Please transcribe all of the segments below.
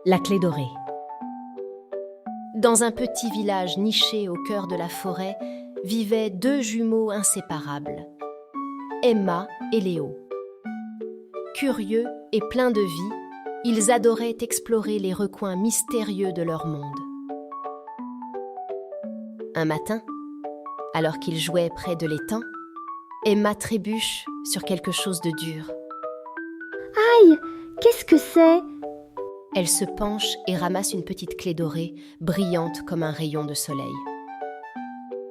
La clé dorée. Dans un petit village niché au cœur de la forêt, vivaient deux jumeaux inséparables, Emma et Léo. Curieux et pleins de vie, ils adoraient explorer les recoins mystérieux de leur monde. Un matin, alors qu'ils jouaient près de l'étang, Emma trébuche sur quelque chose de dur. Aïe, qu'est-ce que c'est? Elle se penche et ramasse une petite clé dorée, brillante comme un rayon de soleil.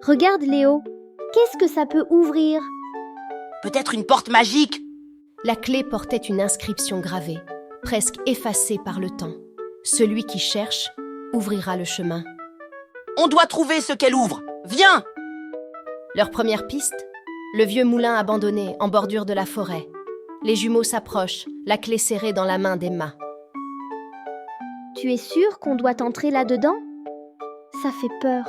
Regarde Léo, qu'est-ce que ça peut ouvrir? Peut-être une porte magique? La clé portait une inscription gravée, presque effacée par le temps. Celui qui cherche ouvrira le chemin. On doit trouver ce qu'elle ouvre. Viens! Leur première piste, le vieux moulin abandonné en bordure de la forêt. Les jumeaux s'approchent, la clé serrée dans la main d'Emma. Tu es sûr qu'on doit entrer là-dedans? Ça fait peur.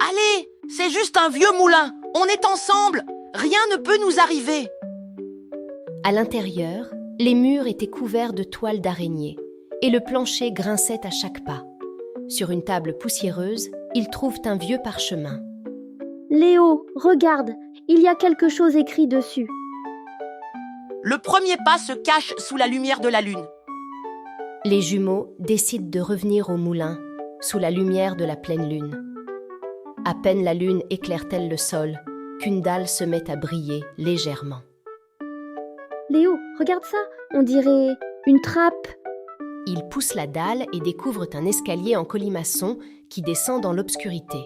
Allez, c'est juste un vieux moulin. On est ensemble. Rien ne peut nous arriver. À l'intérieur, les murs étaient couverts de toiles d'araignée et le plancher grinçait à chaque pas. Sur une table poussiéreuse, ils trouvent un vieux parchemin. Léo, regarde, il y a quelque chose écrit dessus. Le premier pas se cache sous la lumière de la lune. Les jumeaux décident de revenir au moulin, sous la lumière de la pleine lune. À peine la lune éclaire-t-elle le sol, qu'une dalle se met à briller légèrement. Léo, regarde ça, on dirait une trappe. Ils poussent la dalle et découvrent un escalier en colimaçon qui descend dans l'obscurité.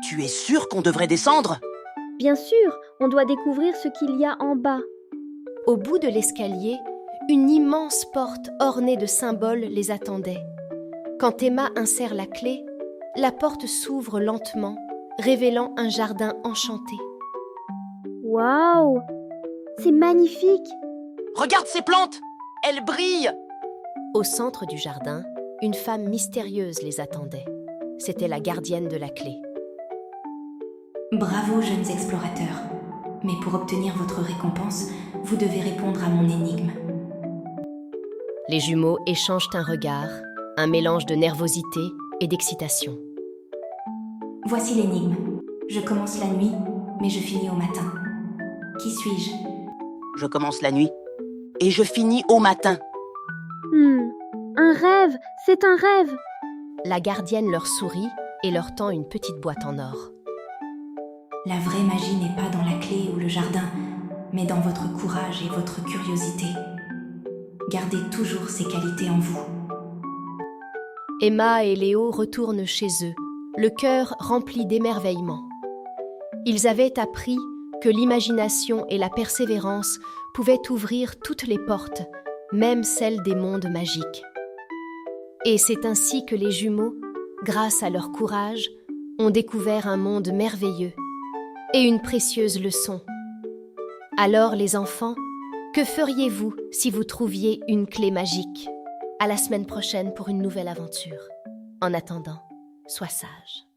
Tu es sûr qu'on devrait descendre? Bien sûr, on doit découvrir ce qu'il y a en bas. Au bout de l'escalier, une immense porte ornée de symboles les attendait. Quand Emma insère la clé, la porte s'ouvre lentement, révélant un jardin enchanté. Waouh, c'est magnifique. Regarde ces plantes! Elles brillent! Au centre du jardin, une femme mystérieuse les attendait. C'était la gardienne de la clé. Bravo, jeunes explorateurs. Mais pour obtenir votre récompense, vous devez répondre à mon énigme. Les jumeaux échangent un regard, un mélange de nervosité et d'excitation. Voici l'énigme. Je commence la nuit, mais je finis au matin. Qui suis-je? Je commence la nuit et je finis au matin. Un rêve, c'est un rêve. La gardienne leur sourit et leur tend une petite boîte en or. La vraie magie n'est pas dans la clé ou le jardin, mais dans votre courage et votre curiosité. Gardez toujours ces qualités en vous. Emma et Léo retournent chez eux, le cœur rempli d'émerveillement. Ils avaient appris que l'imagination et la persévérance pouvaient ouvrir toutes les portes, même celles des mondes magiques. Et c'est ainsi que les jumeaux, grâce à leur courage, ont découvert un monde merveilleux et une précieuse leçon. Alors les enfants, que feriez-vous si vous trouviez une clé magique? À la semaine prochaine pour une nouvelle aventure. En attendant, sois sage.